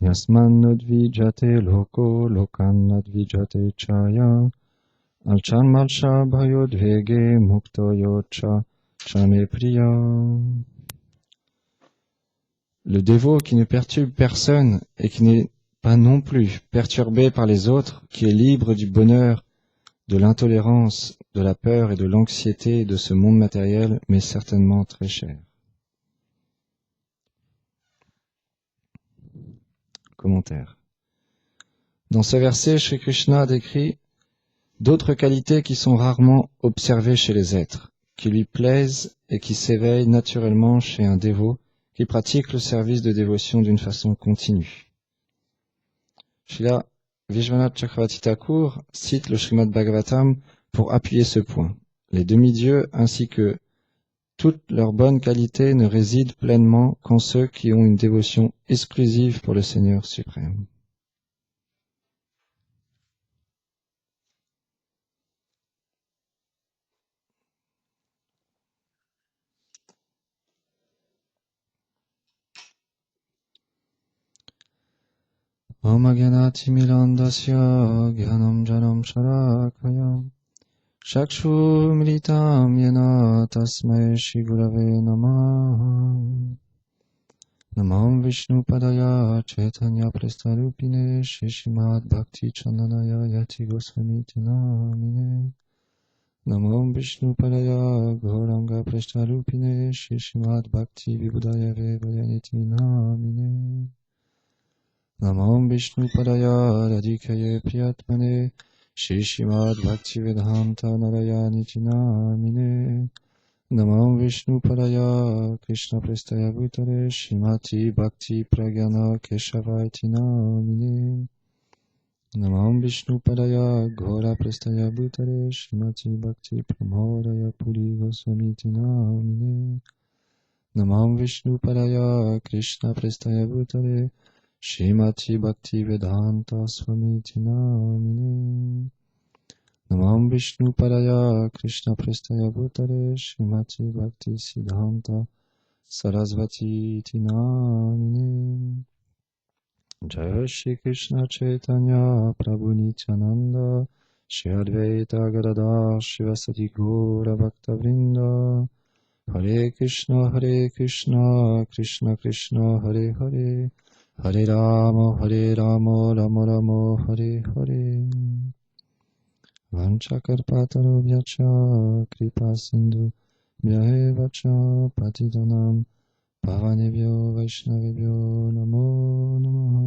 Yasmannodvijate loko lokannadvijate chaya alchanmalsha bhayodvege muktoyocha chame priya. Le dévot qui ne perturbe personne et qui n'est pas non plus perturbé par les autres, qui est libre du bonheur, de l'intolérance, de la peur et de l'anxiété de ce monde matériel, mais certainement très cher. Commentaire. Dans ce verset, Shri Krishna décrit d'autres qualités qui sont rarement observées chez les êtres, qui lui plaisent et qui s'éveillent naturellement chez un dévot qui pratique le service de dévotion d'une façon continue. Srila Vishwanath Chakravarti Thakur cite le Srimad Bhagavatam pour appuyer ce point. Les demi-dieux ainsi que toutes leurs bonnes qualités ne résident pleinement qu'en ceux qui ont une dévotion exclusive pour le Seigneur suprême. Om Agyanati Milandasya Gyanam Janam Sharakaya Shakshu Militam Yena Tasmai Shri Gurave Namah Namam Vishnu Padaya Chaitanya Prestarupine Shishimad Bhakti Chandanaya Yati Goswami Namine Namam Vishnu Padaya Gauranga Prestarupine Shishimad Bhakti Vibudaya Vayaniti Namine Namam Vishnu Padaya Radhikaye Priyatmane Shishimad Bhakti Vedanta Narayani Namine Namam Vishnu Padaya Krishna Prestaya Bhutare Shrimati Bhakti Pragyana Keshavati Namine Namam Vishnu Padaya Ghora Prestaya Bhutare Shrimati Bhakti Pramodaya Puri Goswamiti Namine Namam Vishnu Padaya Krishna Prestaya Bhutare Shrimati Bhakti Vedanta Swamiti Namine Namam Vishnu Padaya Krishna Prestaya Bhutare Shrimati Bhakti Siddhanta Sarasvati Namine Jaya Shri Krishna Chaitanya Prabhu Nityananda Shri Advaita Gadadhar Shivasati Gaura Bhakta Vrinda Hare Krishna Krishna Krishna Hare Hare Hare Rama Rama Rama Hare Hare Vanchakarpatarobhyacha Kripa Sindhu Vyahevacha Patitanam Pavanebhyo Vaishnavebhyo Namo Namaha.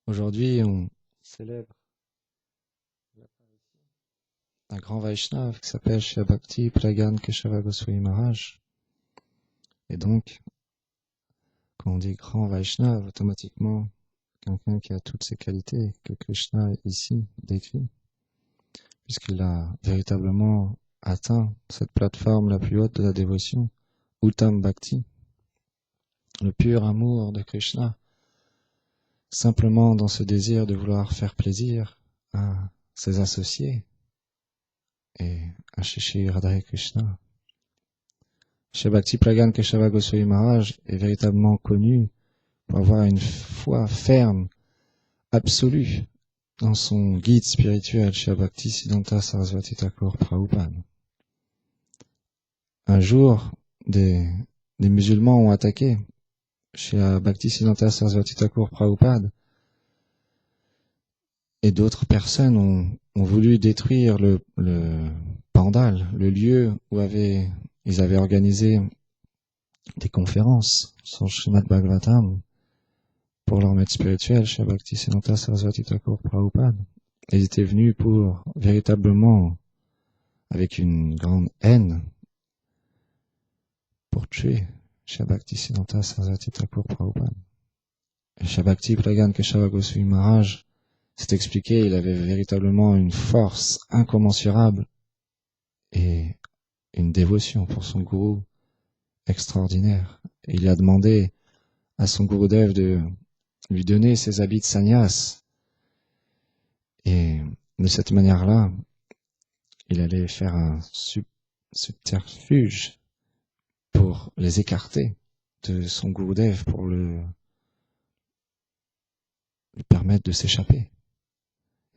Aujourd'hui, on célèbre un grand Vaishnava qui s'appelle Shri Bhakti Pragyan Keshava Goswami Maharaj. Et donc, quand on dit grand Vaishnava, automatiquement, quelqu'un qui a toutes ces qualités que Krishna ici décrit, puisqu'il a véritablement atteint cette plateforme la plus haute de la dévotion, Uttam Bhakti, le pur amour de Krishna, simplement dans ce désir de vouloir faire plaisir à ses associés et à Shri Radha Krishna. Shri Bhakti Pragyan Keshava Goswami Maharaj est véritablement connu pour avoir une foi ferme, absolue, dans son guide spirituel, Shri Bhakti Siddhanta Sarasvati Thakur Prabhupada. Un jour, des musulmans ont attaqué Shri Bhakti Siddhanta Sarasvati Thakur Prabhupada et d'autres personnes ont voulu détruire le pandal, le lieu où ils avaient organisé des conférences sur Srimad Bhagavatam pour leur maître spirituel, Shri Bhakti Siddhanta Sarasvati Thakur Prabhupada. Ils étaient venus pour véritablement, avec une grande haine, pour tuer Shri Bhakti Siddhanta Sarasvati Thakur Prabhupada. Shri Bhakti Pragyan Keshava Goswami Maharaj s'est expliqué, il avait véritablement une force incommensurable et une dévotion pour son gourou extraordinaire. Et il a demandé à son Gurudev de lui donner ses habits de sannyas. Et de cette manière-là, il allait faire un subterfuge pour les écarter de son Gurudev, pour lui permettre de s'échapper.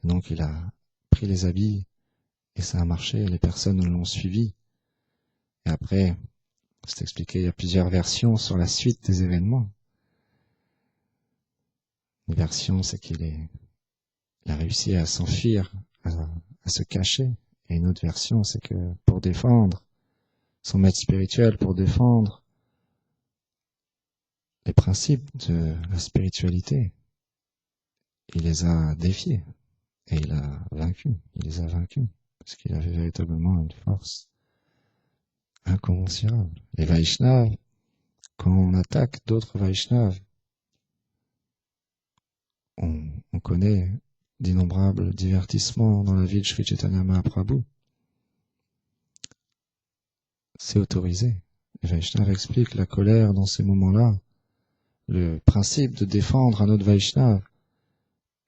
Donc il a pris les habits et ça a marché, les personnes l'ont suivi. Et après, c'est expliqué, il y a plusieurs versions sur la suite des événements. Une version, c'est il a réussi à s'enfuir, à se cacher. Et une autre version, c'est que pour défendre son maître spirituel, pour défendre les principes de la spiritualité, il les a défiés et il les a vaincus, parce qu'il avait véritablement une force incommensurable. Les Vaishnavas, quand on attaque d'autres Vaishnavas, on connaît d'innombrables divertissements dans la vie de Sri Chaitanya Mahaprabhu. C'est autorisé. Les Vaishnavas expliquent la colère dans ces moments-là. Le principe de défendre un autre Vaishnava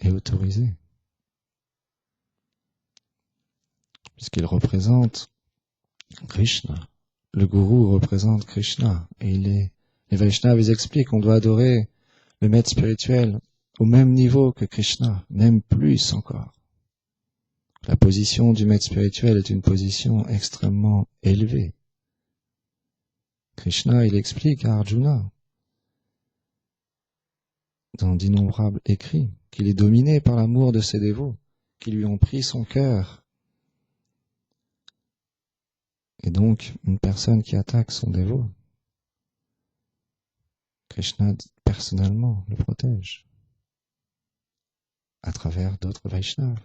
est autorisé. Puisqu'il représente Krishna. Le gourou représente Krishna. Et les Vaishnavas, ils expliquent qu'on doit adorer le maître spirituel au même niveau que Krishna, même plus encore. La position du maître spirituel est une position extrêmement élevée. Krishna, il explique à Arjuna, dans d'innombrables écrits, qu'il est dominé par l'amour de ses dévots, qui lui ont pris son cœur. Et donc, une personne qui attaque son dévot, Krishna personnellement le protège, à travers d'autres Vaishnavas,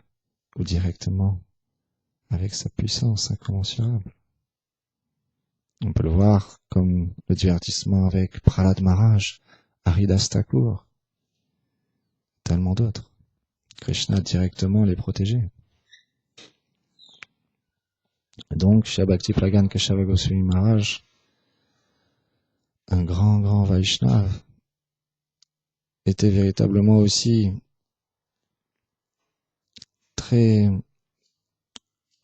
ou directement avec sa puissance incommensurable. On peut le voir comme le divertissement avec Prahlad Maharaj, Haridas Thakur, tellement d'autres. Krishna directement les protégeait. Donc, Shri Bhakti Pragan Keshava Goswami Maharaj, un grand Vaishnava, était véritablement aussi très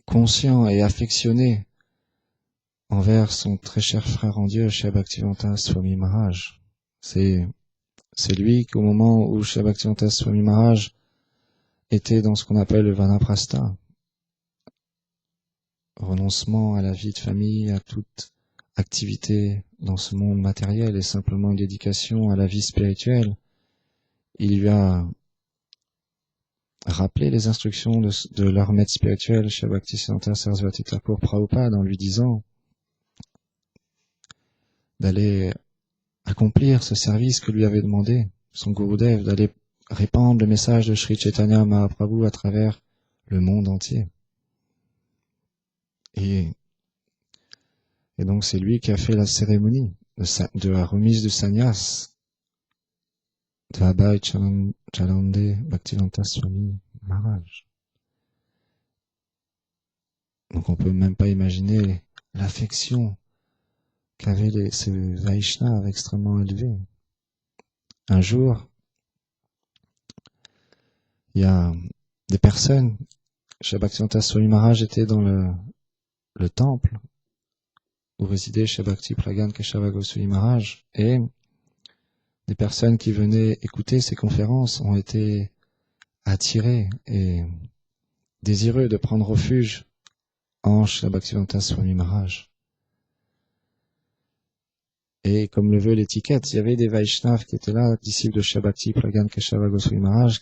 conscient et affectionné envers son très cher frère en Dieu, Shri Bhaktivedanta Swami Maharaj. C'est lui qu'au moment où Shri Bhaktivedanta Swami Maharaj était dans ce qu'on appelle le Vanaprastha, renoncement à la vie de famille, à toute activité dans ce monde matériel et simplement une dédication à la vie spirituelle, il lui a rappelé les instructions de leur maître spirituel, Shri Bhaktisiddhanta Sarasvati Thakur Prabhupada, en lui disant d'aller accomplir ce service que lui avait demandé son Gurudev, d'aller répandre le message de Sri Chaitanya Mahaprabhu à travers le monde entier. Et donc c'est lui qui a fait la cérémonie de la remise de sannyas de Abhay Chalande Bhaktivedanta Swami Maharaj. Donc on peut même pas imaginer l'affection qu'avaient ces Vaishnavas extrêmement élevés. Un jour, il y a des personnes, chez Bhaktivedanta Swami Maharaj était dans le temple où résidait chez Bhakti Pragan Keshava Goswami Maharaj, et des personnes qui venaient écouter ces conférences ont été attirées et désireux de prendre refuge en Shri Bhaktivedanta Swami Maharaj. Et comme le veut l'étiquette, il y avait des Vaishnavas qui étaient là, disciples de Shri Bhakti Pragan Keshava Goswami Maharaj.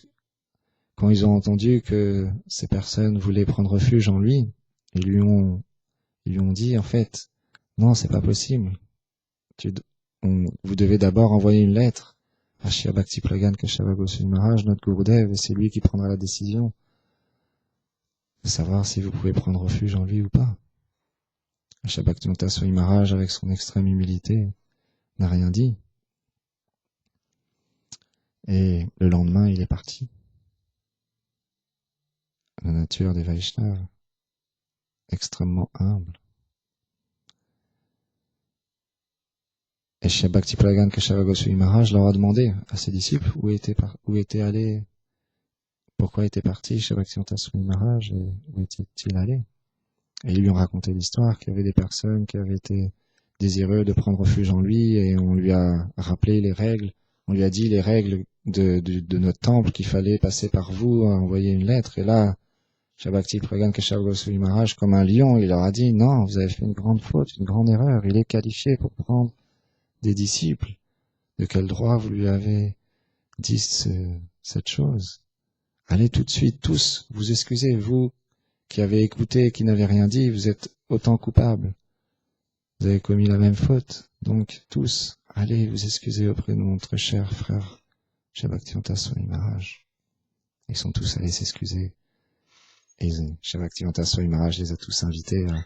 Quand ils ont entendu que ces personnes voulaient prendre refuge en lui, ils lui ont dit, en fait, non, c'est pas possible. Vous devez d'abord envoyer une lettre à Shri Bhakti Pragan Keshava Goswami Maharaj, notre Gurudev, et c'est lui qui prendra la décision de savoir si vous pouvez prendre refuge en lui ou pas. Shri Bhaktivedanta Swami Maharaj, avec son extrême humilité, n'a rien dit. Et le lendemain, il est parti. La nature des Vaishnavas, extrêmement humble. Et Shri Bhakti Pragan Keshava Goswami Maharaj leur a demandé à ses disciples où était allé, pourquoi était parti Shri Bhaktivedanta Swami Maharaj et où était-il allé. Et ils lui ont raconté l'histoire qu'il y avait des personnes qui avaient été désireux de prendre refuge en lui et on lui a rappelé les règles, on lui a dit les règles de notre temple qu'il fallait passer par vous, envoyer une lettre. Et là, Shri Bhakti Pragan Keshava Goswami Maharaj, comme un lion, il leur a dit non, vous avez fait une grande faute, une grande erreur, il est qualifié pour prendre des disciples. De quel droit vous lui avez dit cette chose? Allez tout de suite, tous, vous excusez, vous qui avez écouté, qui n'avez rien dit, vous êtes autant coupables. Vous avez commis la même faute. Donc, tous, allez vous excuser auprès de notre cher frère Shri Bhaktivedanta Swami Maharaj. Ils sont tous allés s'excuser. Et Shri Bhaktivedanta Swami Maharaj les a tous invités à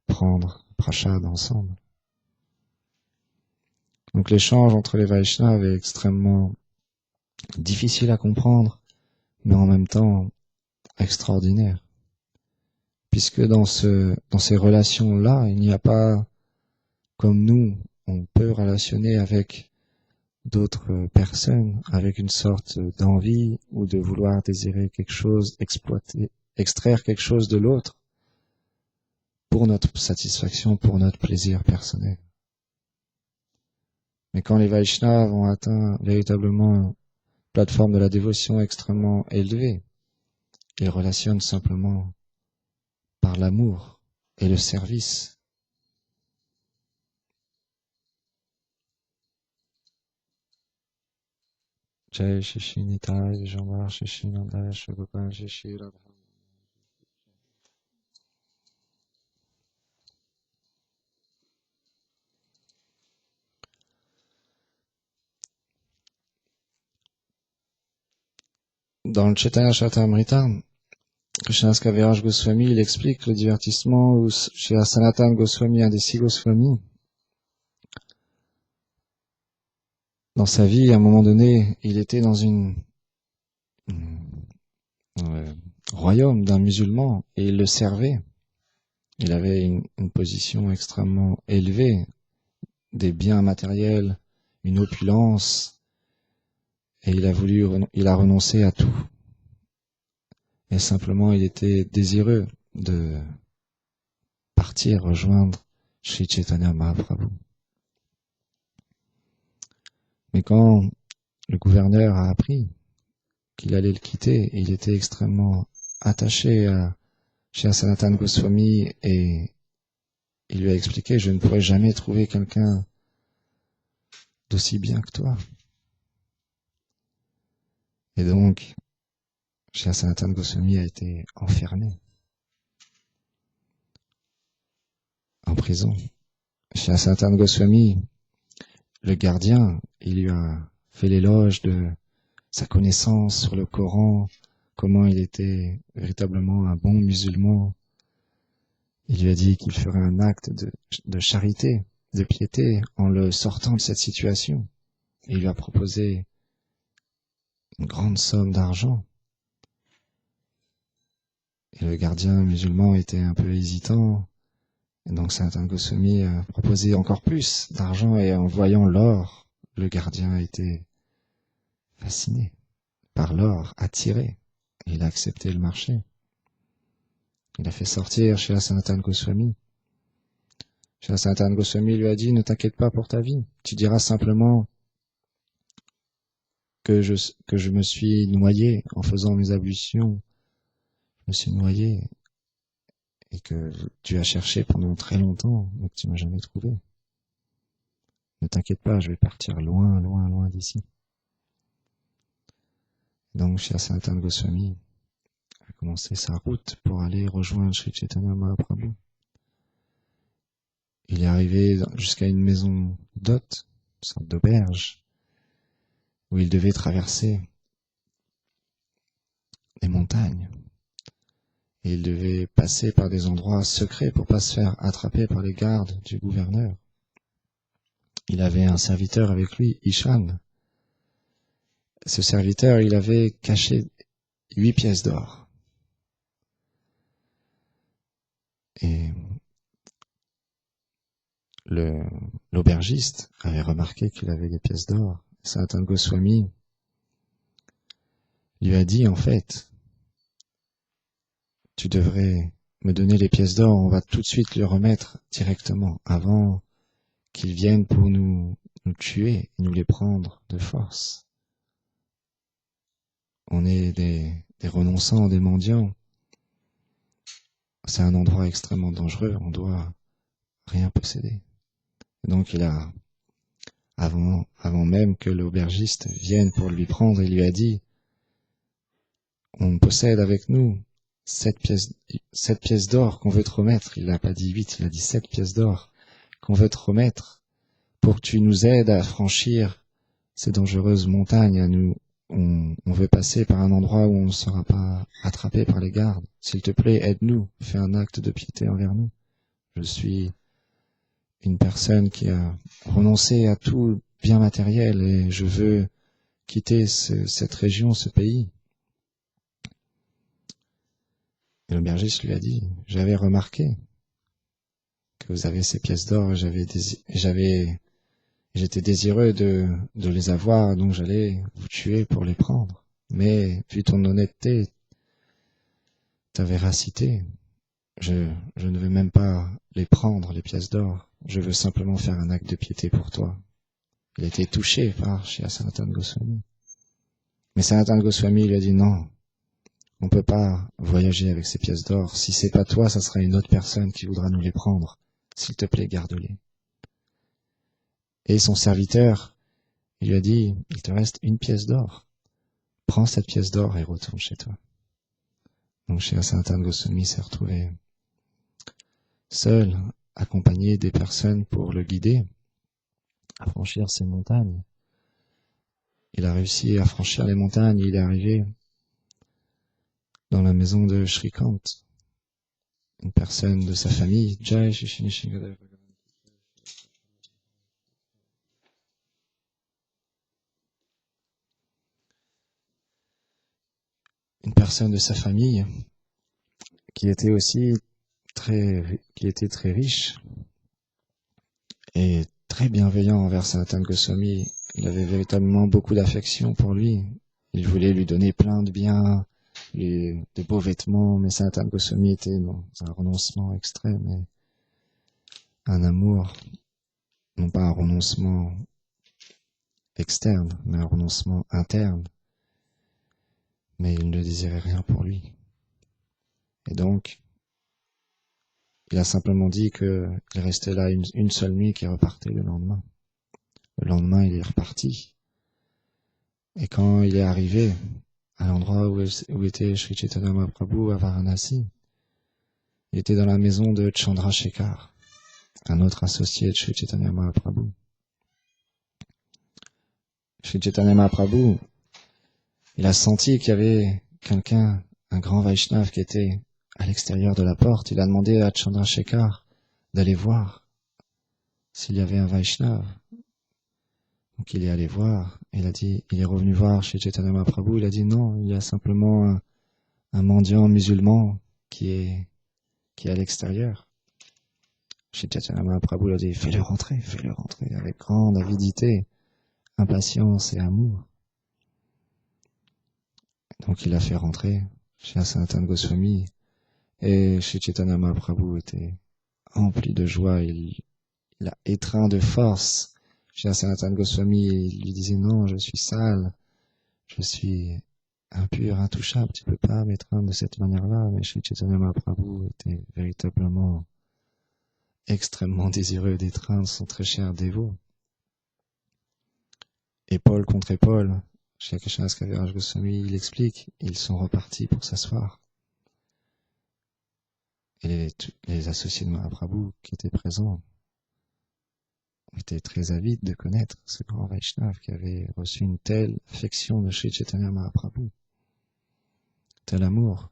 prendre prashad ensemble. Donc l'échange entre les Vaishnavas est extrêmement difficile à comprendre, mais en même temps extraordinaire. Puisque dans ces relations-là, il n'y a pas, comme nous, on peut relationner avec d'autres personnes, avec une sorte d'envie ou de vouloir désirer quelque chose, exploiter, extraire quelque chose de l'autre pour notre satisfaction, pour notre plaisir personnel. Mais quand les Vaishnavas ont atteint véritablement une plateforme de la dévotion extrêmement élevée, ils relationnent simplement par l'amour et le service. Jai Shishi Nitai, Jambhar Shishi Nanda, Shagopal Shishi Radha. Dans le Chaitanya Charitamrita, Krishnadas Kaviraj Goswami, il explique le divertissement où chez Sanatana Goswami, un des 6 Goswami, dans sa vie, à un moment donné, il était dans royaume d'un musulman et il le servait. Il avait une position extrêmement élevée, des biens matériels, une opulence, et il a renoncé à tout. Et simplement, il était désireux de partir rejoindre Sri Chaitanya Mahaprabhu. Mais quand le gouverneur a appris qu'il allait le quitter, il était extrêmement attaché à Sanatana Goswami et il lui a expliqué « Je ne pourrai jamais trouver quelqu'un d'aussi bien que toi ». Et donc, Sanatana Goswami a été enfermé en prison. Sanatana Goswami, le gardien, il lui a fait l'éloge de sa connaissance sur le Coran, comment il était véritablement un bon musulman. Il lui a dit qu'il ferait un acte de charité, de piété, en le sortant de cette situation. Et il lui a proposé une grande somme d'argent. Et le gardien musulman était un peu hésitant. Et donc Sanatana Goswami a proposé encore plus d'argent et en voyant l'or, le gardien a été fasciné par l'or, attiré. Et il a accepté le marché. Il a fait sortir chez Sanatana Goswami. Sanatana Goswami lui a dit « Ne t'inquiète pas pour ta vie, tu diras simplement que je me suis noyé en faisant mes ablutions. Je me suis noyé et que tu as cherché pendant très longtemps, mais que tu m'as jamais trouvé. Ne t'inquiète pas, je vais partir loin, loin, loin d'ici. » Donc, Shri Sanatana Goswami a commencé sa route pour aller rejoindre Sri Chaitanya Mahaprabhu. Il est arrivé jusqu'à une maison d'hôte, une sorte d'auberge, où il devait traverser des montagnes. Et il devait passer par des endroits secrets pour pas se faire attraper par les gardes du gouverneur. Il avait un serviteur avec lui, Ishan. Ce serviteur, il avait caché 8 pièces d'or. Et l'aubergiste avait remarqué qu'il avait des pièces d'or. Sanatana Goswami lui a dit, en fait, tu devrais me donner les pièces d'or, on va tout de suite les remettre directement, avant qu'ils viennent pour nous tuer et nous les prendre de force. On est des renonçants, des mendiants. C'est un endroit extrêmement dangereux, on doit rien posséder. Donc il a, avant même que l'aubergiste vienne pour lui prendre, il lui a dit, on possède avec nous 7 pièces d'or qu'on veut te remettre. Il n'a pas dit 8, il a dit 7 pièces d'or qu'on veut te remettre pour que tu nous aides à franchir ces dangereuses montagnes. On veut passer par un endroit où on ne sera pas attrapé par les gardes. S'il te plaît, aide-nous, fais un acte de piété envers nous. Je suis une personne qui a renoncé à tout bien matériel et je veux quitter cette région, ce pays. Et l'aubergiste lui a dit, j'avais remarqué que vous avez ces pièces d'or, j'étais désireux de les avoir, donc j'allais vous tuer pour les prendre. Mais, vu ton honnêteté, ta véracité, je ne veux même pas les prendre, les pièces d'or. Je veux simplement faire un acte de piété pour toi. Il a été touché par Shri Sanatana Goswami. Mais Sanatana Goswami lui a dit non, on peut pas voyager avec ces pièces d'or. Si c'est pas toi, ça sera une autre personne qui voudra nous les prendre. S'il te plaît, garde-les. Et son serviteur, il lui a dit, il te reste une pièce d'or. Prends cette pièce d'or et retourne chez toi. Donc Shri Sanatana Goswami s'est retrouvé seul, accompagné des personnes pour le guider à franchir ces montagnes. Il a réussi à franchir les montagnes, il est arrivé dans la maison de Shrikant, une personne de sa famille, Jai Shishini Shingadeva. Une personne de sa famille qui était aussi très riche et très bienveillant envers Sanatana Goswami. Il avait véritablement beaucoup d'affection pour lui. Il voulait lui donner plein de biens, de beaux vêtements, mais Sanatana Goswami était dans un renoncement extrême et un amour, non pas un renoncement externe, mais un renoncement interne. Mais il ne désirait rien pour lui. Et donc, il a simplement dit qu'il restait là une seule nuit qui repartait le lendemain. Le lendemain, il est reparti. Et quand il est arrivé à l'endroit où était Sri Chaitanya Mahaprabhu à Varanasi, il était dans la maison de Chandrasekhar, un autre associé de Sri Chaitanya Mahaprabhu. Sri Chaitanya Mahaprabhu, il a senti qu'il y avait quelqu'un, un grand Vaishnav qui était à l'extérieur de la porte. Il a demandé à Chandrasekhar d'aller voir s'il y avait un Vaishnav. Donc il est allé voir, il est revenu voir chez Chaitanya Mahaprabhu, il a dit non, il y a simplement un mendiant musulman qui est à l'extérieur. Chez Chaitanya Mahaprabhu, il a dit fais-le rentrer avec grande avidité, impatience et amour. Donc il l'a fait rentrer chez Sanatana Goswami et chez Chaitanya Mahaprabhu était empli de joie, il a étreint de force chez Sanatana Goswami, il lui disait non, je suis sale, je suis impur, intouchable, tu peux pas m'étreindre de cette manière-là. Mais Shri Chaitanya Mahaprabhu était véritablement extrêmement désireux d'étreindre son très cher dévot. Épaule contre épaule, Shri Krishna Kaviraj Goswami, il explique, ils sont repartis pour s'asseoir. Et les associés de Mahaprabhu qui étaient présents étaient très avides de connaître ce grand Vaishnav qui avait reçu une telle affection de Shri Chaitanya Mahaprabhu, tel amour.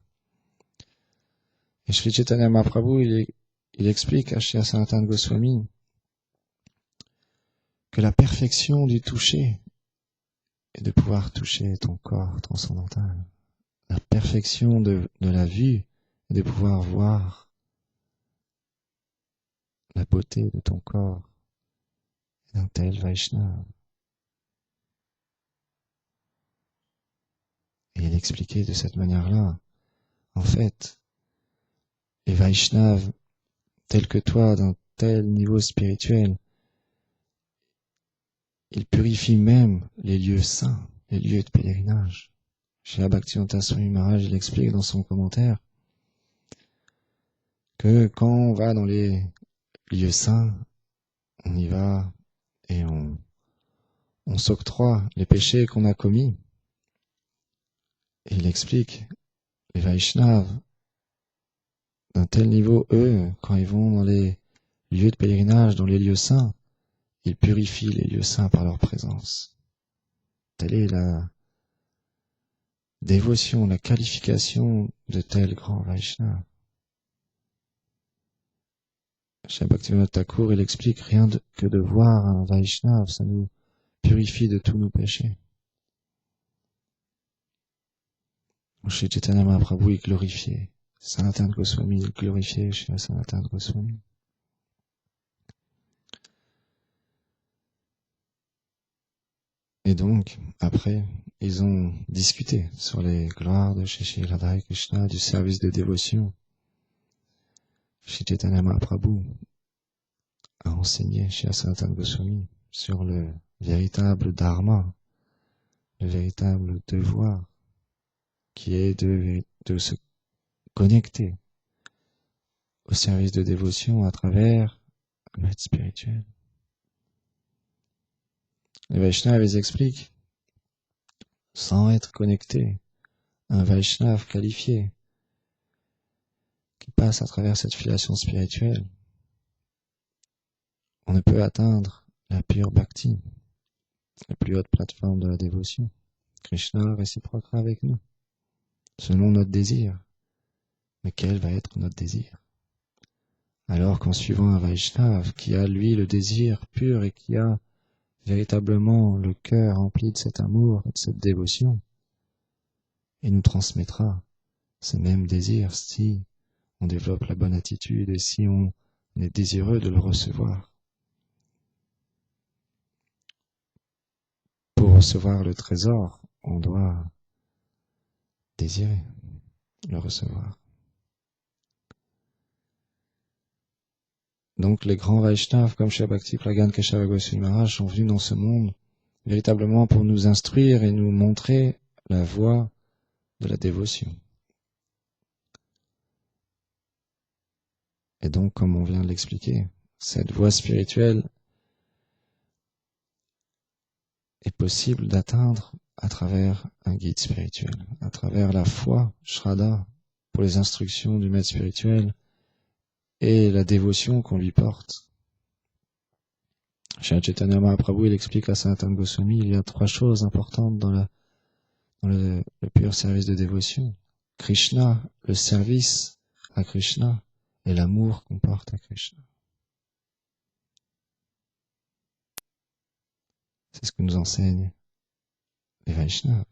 Et Shri Chaitanya Mahaprabhu, il explique à Shri Sanatana Goswami que la perfection du toucher est de pouvoir toucher ton corps transcendantal. La perfection de la vue est de pouvoir voir la beauté de ton corps d'un tel Vaishnava. Et il expliquait de cette manière-là, en fait, les Vaishnavas, tels que toi, d'un tel niveau spirituel, ils purifient même les lieux saints, les lieux de pèlerinage. Chez Bhaktivedanta Swami Maharaj, il explique dans son commentaire que quand on va dans les lieux saints, on y va et on s'octroie les péchés qu'on a commis. Et il explique, les Vaishnavas, d'un tel niveau, eux, quand ils vont dans les lieux de pèlerinage, dans les lieux saints, ils purifient les lieux saints par leur présence. Telle est la dévotion, la qualification de tel grand Vaishnava. Chez Bhaktivinoda Thakur, il explique rien que de voir un Vaishnava, ça nous purifie de tous nos péchés. Chez Chaitanya Mahaprabhu, il glorifiait. Sanatana Goswami, il glorifiait chez Sanatana Goswami. Et donc, après, ils ont discuté sur les gloires de Shri Radha Krishna, du service de dévotion. Shri Chaitanya Mahaprabhu a enseigné chez Sanatana Goswami sur le véritable dharma, le véritable devoir, qui est de se connecter au service de dévotion à travers le maître spirituel. Les Vaishnavas, ils expliquent, sans être connecté, un Vaishnava qualifié, qui passe à travers cette filiation spirituelle, on ne peut atteindre la pure bhakti, la plus haute plateforme de la dévotion. Krishna réciproquera avec nous, selon notre désir. Mais quel va être notre désir? Alors qu'en suivant un Vaishnava qui a, lui, le désir pur et qui a véritablement le cœur rempli de cet amour et de cette dévotion, il nous transmettra ce même désir si on développe la bonne attitude et si on est désireux de le recevoir. Pour recevoir le trésor, on doit désirer le recevoir. Donc les grands Vaishnavas comme Shri Bhakti Pragyan Keshava Goswami Maharaj sont venus dans ce monde véritablement pour nous instruire et nous montrer la voie de la dévotion. Et donc, comme on vient de l'expliquer, cette voie spirituelle est possible d'atteindre à travers un guide spirituel, à travers la foi, Shraddha, pour les instructions du maître spirituel et la dévotion qu'on lui porte. Chez Chaitanya Mahaprabhu, il explique à Sanatana Goswami, il y a 3 choses importantes dans le pur service de dévotion. Krishna, le service à Krishna et l'amour qu'on porte à Krishna. C'est ce que nous enseignent les Vaishnavas.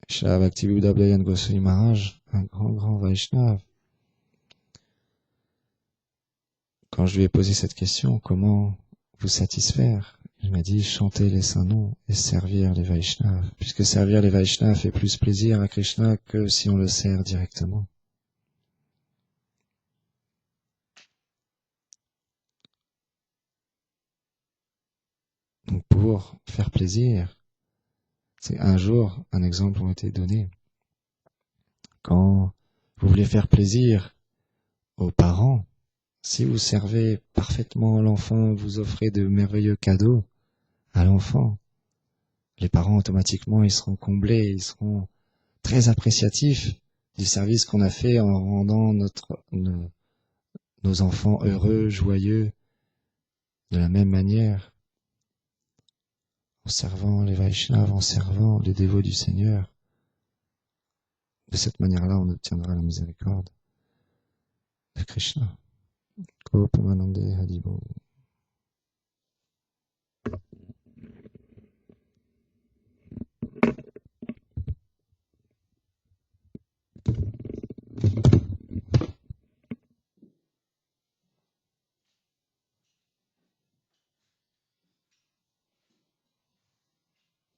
Shri Bhakti-Viddha Goswami Maharaj, un grand Vaishnava. Quand je lui ai posé cette question, comment vous satisfaire? Il m'a dit, chanter les saints noms et servir les Vaishnavas, puisque servir les Vaishnavas fait plus plaisir à Krishna que si on le sert directement. Donc pour faire plaisir, c'est un jour, un exemple m'a été donné. Quand vous voulez faire plaisir aux parents, si vous servez parfaitement l'enfant, vous offrez de merveilleux cadeaux à l'enfant, les parents automatiquement ils seront comblés, ils seront très appréciatifs du service qu'on a fait en rendant nos enfants heureux, joyeux, de la même manière, en servant les Vaishnavas, en servant les dévots du Seigneur. De cette manière-là, on obtiendra la miséricorde de Krishna. Gopamanande Haribo.